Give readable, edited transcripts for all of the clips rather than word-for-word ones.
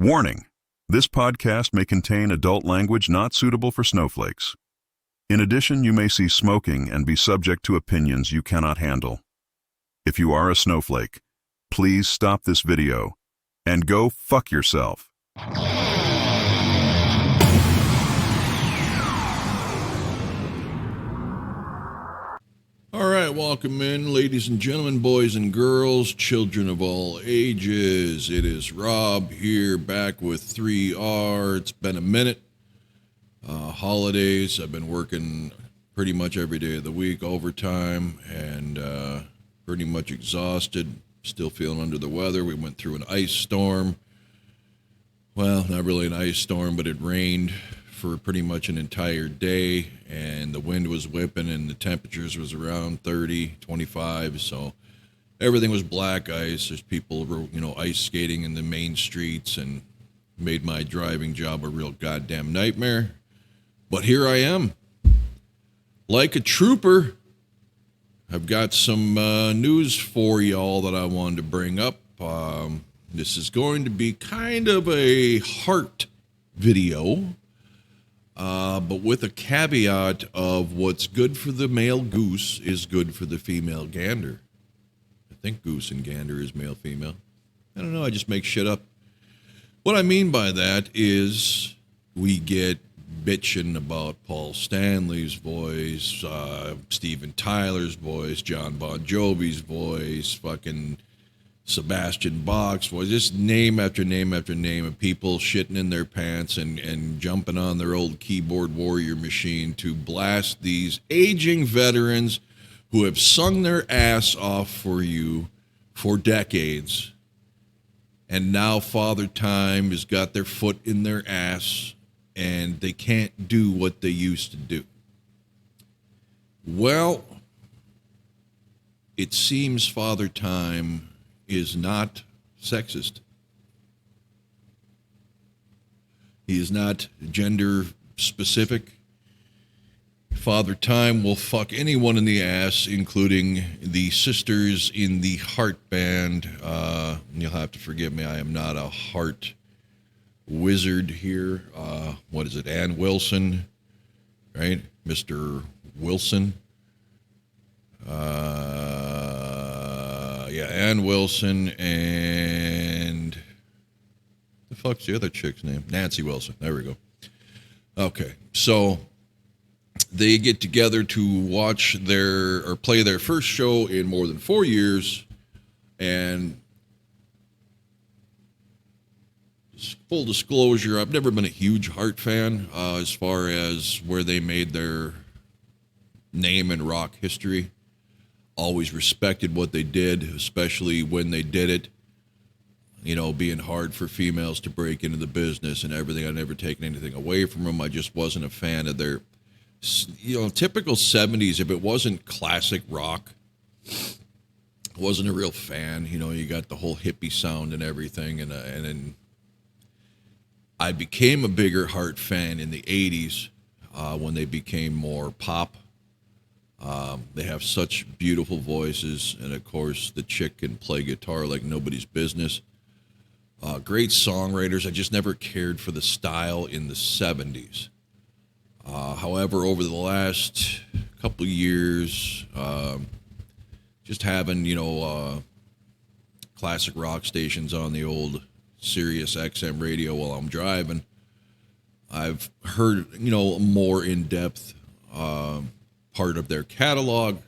Warning: this podcast may contain adult language not suitable for snowflakes. In addition, you may see smoking and be subject to opinions you cannot handle. If you are a snowflake, please stop this video and go fuck yourself. All right, welcome in, ladies and gentlemen, boys and girls, children of all ages. It is Rob here, back with 3R. It's been a minute. Holidays, I've been working pretty much every day of the week, overtime, and pretty much exhausted, still feeling under the weather. We went through an ice storm. Well, not really an ice storm, but it rained for pretty much an entire day, and the wind was whipping, and the temperatures was around 30, 25, so everything was black ice. There's people were, ice skating in the main streets, and made my driving job a real goddamn nightmare. But here I am, like a trooper. I've got some news for y'all that I wanted to bring up. This is going to be kind of a heart video. But with a caveat of what's good for the male goose is good for the female gander. I think goose and gander is male-female. I don't know, I just make shit up. What I mean by that is we get bitching about Paul Stanley's voice, Steven Tyler's voice, John Bon Jovi's voice, fucking Sebastian Bach's voice, just name after name after name of people shitting in their pants and jumping on their old keyboard warrior machine to blast these aging veterans who have sung their ass off for you for decades. And now Father Time has got their foot in their ass and they can't do what they used to do. Well, it seems Father Time is not sexist. He is not gender specific. Father Time will fuck anyone in the ass, including the sisters in the Heart band. You'll have to forgive me, I am not a heart wizard here. What is it, Ann Wilson, right? Mr. Wilson. Ann Wilson and the fuck's the other chick's name? Nancy Wilson. There we go. Okay, so they get together to watch play their first show in more than 4 years, and full disclosure, I've never been a huge Heart fan as far as where they made their name in rock history. Always respected what they did, especially when they did it, being hard for females to break into the business and everything. I've never taken anything away from them. I just wasn't a fan of their, typical 70s. If it wasn't classic rock, I wasn't a real fan. You got the whole hippie sound and everything. And then I became a bigger Heart fan in the 80s when they became more pop. They have such beautiful voices, and of course the chick can play guitar like nobody's business. Great songwriters. I just never cared for the style in the 70s. However, over the last couple of years, just having, classic rock stations on the old Sirius XM radio while I'm driving, I've heard, more in-depth part of their catalog,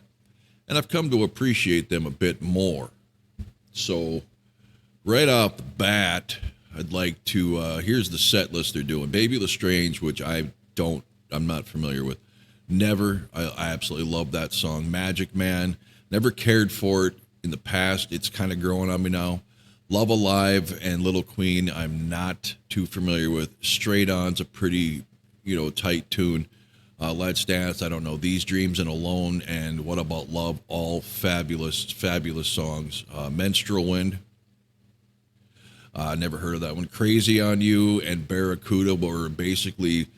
and I've come to appreciate them a bit more. So right off the bat, I'd like to here's the set list they're doing. Baby Lestrange, which I'm not familiar with. I absolutely love that song. Magic Man, never cared for it in the past. It's kind of growing on me now. Love Alive and Little Queen, I'm not too familiar with. Straight On's a pretty, tight tune. Let's Dance, I don't know. These Dreams and Alone, and What About Love, all fabulous, fabulous songs. Menstrual Wind, never heard of that one. Crazy on You and Barracuda were basically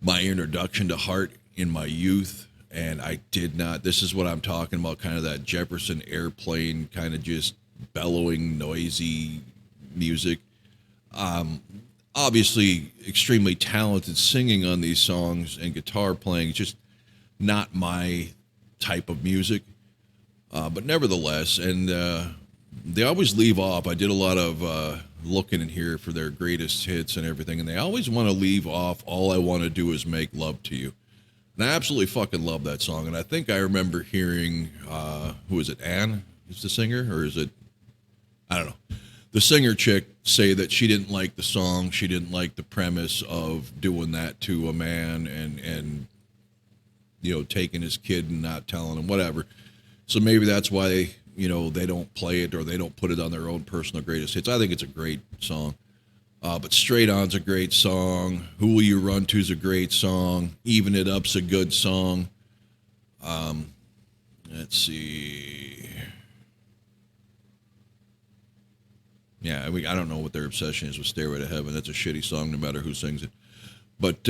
my introduction to Heart in my youth, and I did not. This is what I'm talking about, kind of that Jefferson Airplane, kind of just bellowing, noisy music. Obviously, extremely talented singing on these songs and guitar playing. It's just not my type of music. But nevertheless, and they always leave off. I did a lot of looking in here for their greatest hits and everything, and they always want to leave off, "All I Want to Do Is Make Love to You." And I absolutely fucking love that song. And I think I remember hearing, who is it, Anne is the singer? Or is it, I don't know. The singer chick say that she didn't like the song. She didn't like the premise of doing that to a man and you know, taking his kid and not telling him, whatever. So maybe that's why, you know, they don't play it or they don't put it on their own personal greatest hits. I think it's a great song. But Straight On's a great song. Who Will You Run To's a great song. Even It Up's a good song. Let's see. Yeah, I don't know what their obsession is with Stairway to Heaven. That's a shitty song no matter who sings it. But,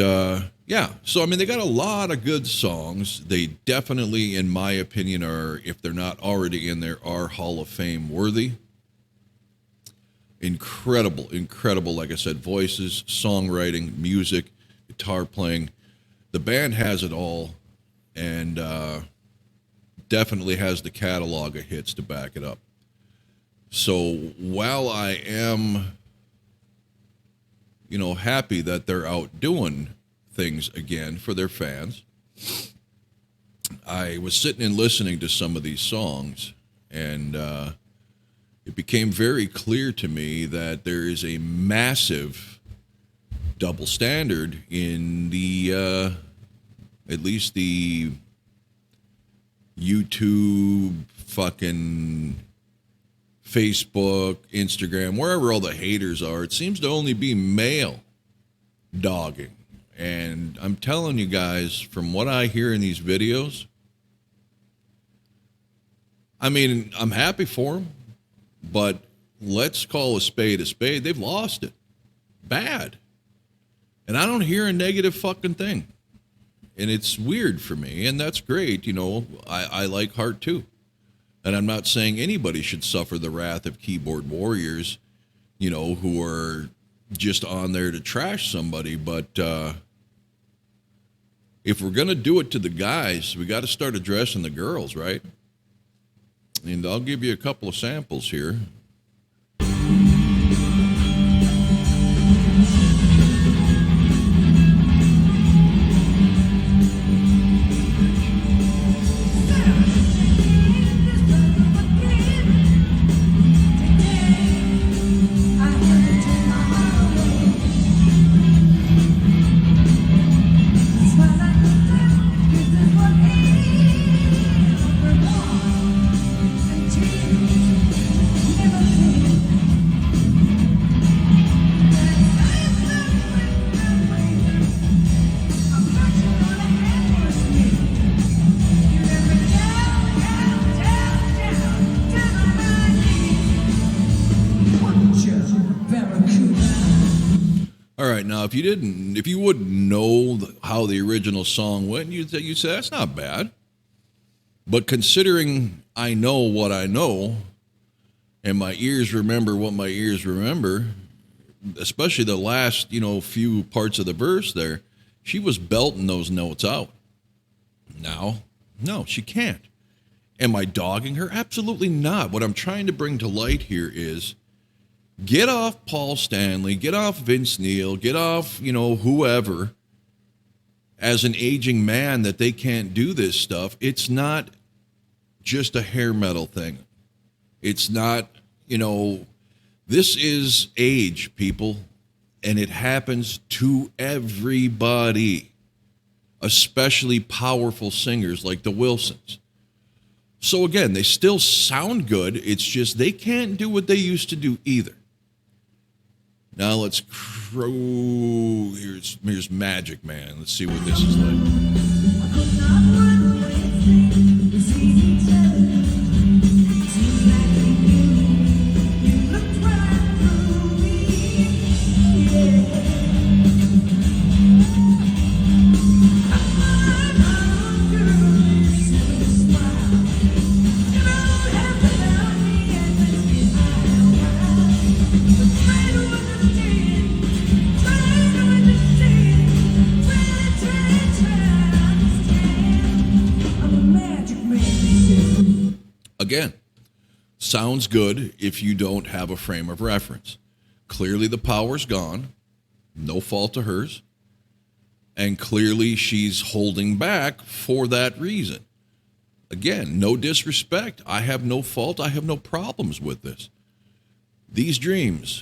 yeah. So, I mean, they got a lot of good songs. They definitely, in my opinion, are, if they're not already in there, are Hall of Fame worthy. Incredible, like I said, voices, songwriting, music, guitar playing. The band has it all, and definitely has the catalog of hits to back it up. So while I am, you know, happy that they're out doing things again for their fans, I was sitting and listening to some of these songs, and it became very clear to me that there is a massive double standard in the, at least the YouTube, fucking Facebook, Instagram, wherever all the haters are. It seems to only be male dogging. And I'm telling you guys, from what I hear in these videos, I mean, I'm happy for them. But let's call a spade a spade. They've lost it. Bad. And I don't hear a negative fucking thing. And it's weird for me, and that's great. You know, I like Heart too. And I'm not saying anybody should suffer the wrath of keyboard warriors, you know, who are just on there to trash somebody. But if we're going to do it to the guys, we got to start addressing the girls, right? And I'll give you a couple of samples here. Now, if you wouldn't know how the original song went, you'd say that's not bad. But considering I know what I know, and my ears remember what my ears remember, especially the last, you know, few parts of the verse there, she was belting those notes out. Now, no, she can't. Am I dogging her? Absolutely not. What I'm trying to bring to light here is, get off Paul Stanley, get off Vince Neil, get off, you know, whoever, as an aging man, that they can't do this stuff. It's not just a hair metal thing. It's not, you know, this is age, people, and it happens to everybody, especially powerful singers like the Wilsons. So again, they still sound good. It's just they can't do what they used to do either. Now let's here's Magic Man. Let's see what this is like. Sounds good if you don't have a frame of reference. Clearly the power's gone, no fault of hers, and clearly she's holding back for that reason. Again, no disrespect. I have no fault. I have no problems with this. These dreams.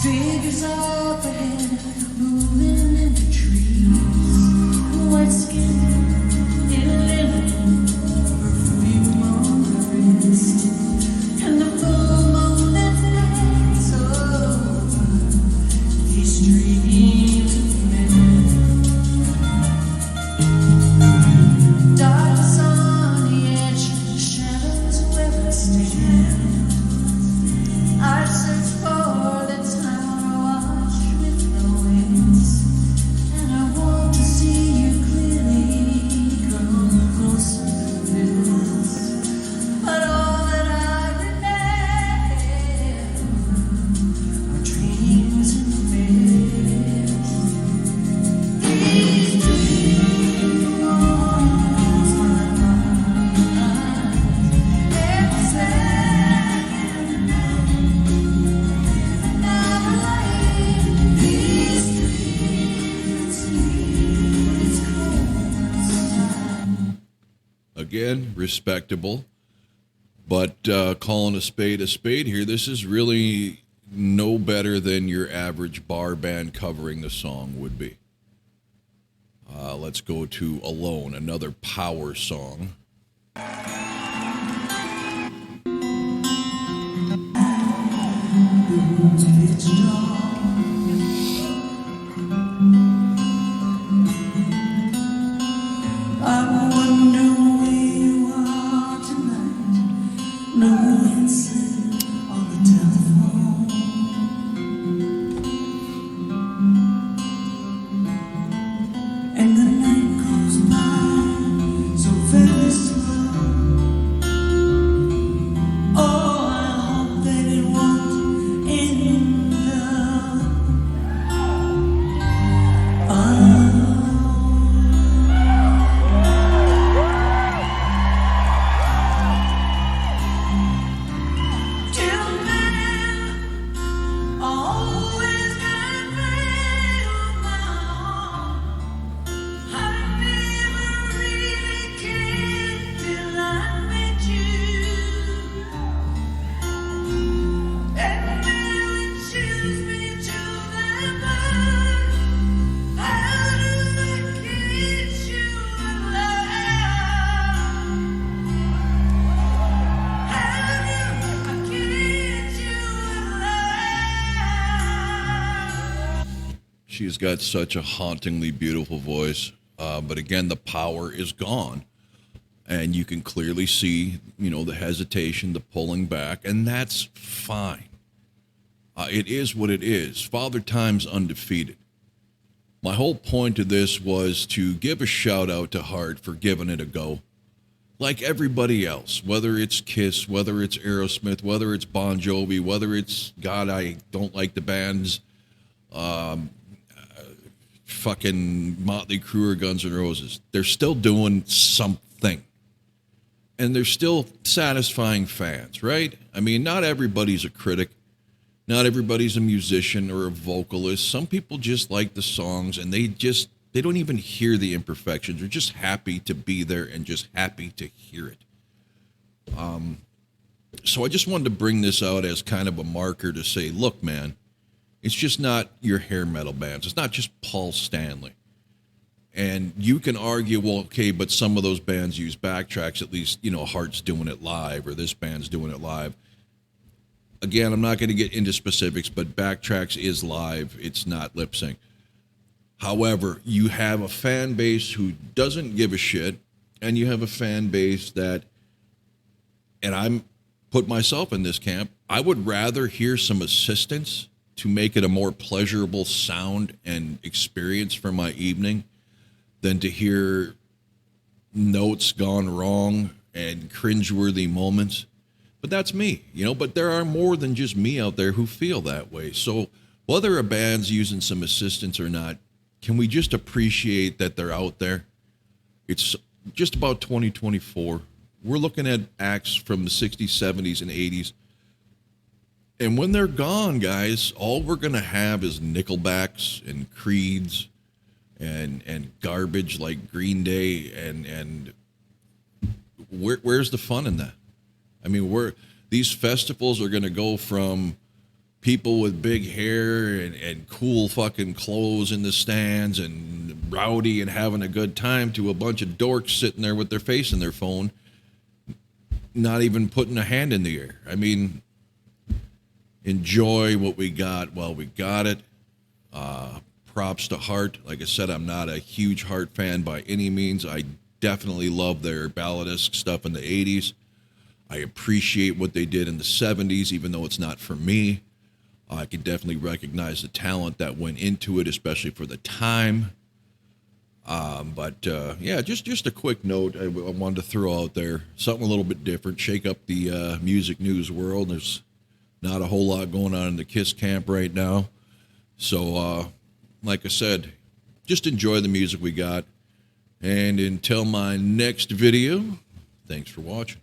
Figures of the head moving in the trees. White skin in linen, perfume on the wrist, and the full moon that fades over these dreams of men. Darkness on the edge, shadows where I stand. I search for the time I watch with the winds, and I want to see you clearly come closer to this. But all that I remember are dreams in the mist. These dreams on my mind every second. Again, respectable, but calling a spade here, this is really no better than your average bar band covering the song would be. Let's go to Alone, another power song. I wonder where you are tonight. No answer on the telephone. And the night goes by so very slow. Oh, I hope that it won't end She's got such a hauntingly beautiful voice, but again, the power is gone, and you can clearly see, the hesitation, the pulling back, and that's fine. It is what it is. Father Time's undefeated. My whole point of this was to give a shout out to Heart for giving it a go. Like everybody else, whether it's Kiss, whether it's Aerosmith, whether it's Bon Jovi, whether it's, God, I don't like the bands, fucking Motley Crue or Guns N' Roses. They're still doing something. And they're still satisfying fans, right? I mean, not everybody's a critic. Not everybody's a musician or a vocalist. Some people just like the songs and they don't even hear the imperfections. They're just happy to be there and just happy to hear it. So I just wanted to bring this out as kind of a marker to say, look, man, it's just not your hair metal bands. It's not just Paul Stanley. And you can argue, well, okay, but some of those bands use backtracks. At least, Heart's doing it live or this band's doing it live. Again, I'm not going to get into specifics, but backtracks is live. It's not lip sync. However, you have a fan base who doesn't give a shit, and you have a fan base that, and I'm put myself in this camp, I would rather hear some assistance to make it a more pleasurable sound and experience for my evening than to hear notes gone wrong and cringeworthy moments. But that's me, but there are more than just me out there who feel that way. So whether a band's using some assistance or not, can we just appreciate that they're out there? It's just about 2024. we're looking at acts from the 60s, 70s, and 80s. And when they're gone, guys, all we're going to have is Nickelbacks and Creeds and garbage like Green Day. And where's the fun in that? I mean, these festivals are going to go from people with big hair and cool fucking clothes in the stands and rowdy and having a good time to a bunch of dorks sitting there with their face in their phone, not even putting a hand in the air. I mean, enjoy what we got while we got it. Props to Heart. Like I said, I'm not a huge Heart fan by any means. I definitely love their balladesque stuff in the 80s. I appreciate what they did in the 70s, even though it's not for me. I can definitely recognize the talent that went into it, especially for the time. But just a quick note I wanted to throw out there. Something a little bit different, shake up the music news world. There's not a whole lot going on in the KISS camp right now. So, like I said, just enjoy the music we got. And until my next video, thanks for watching.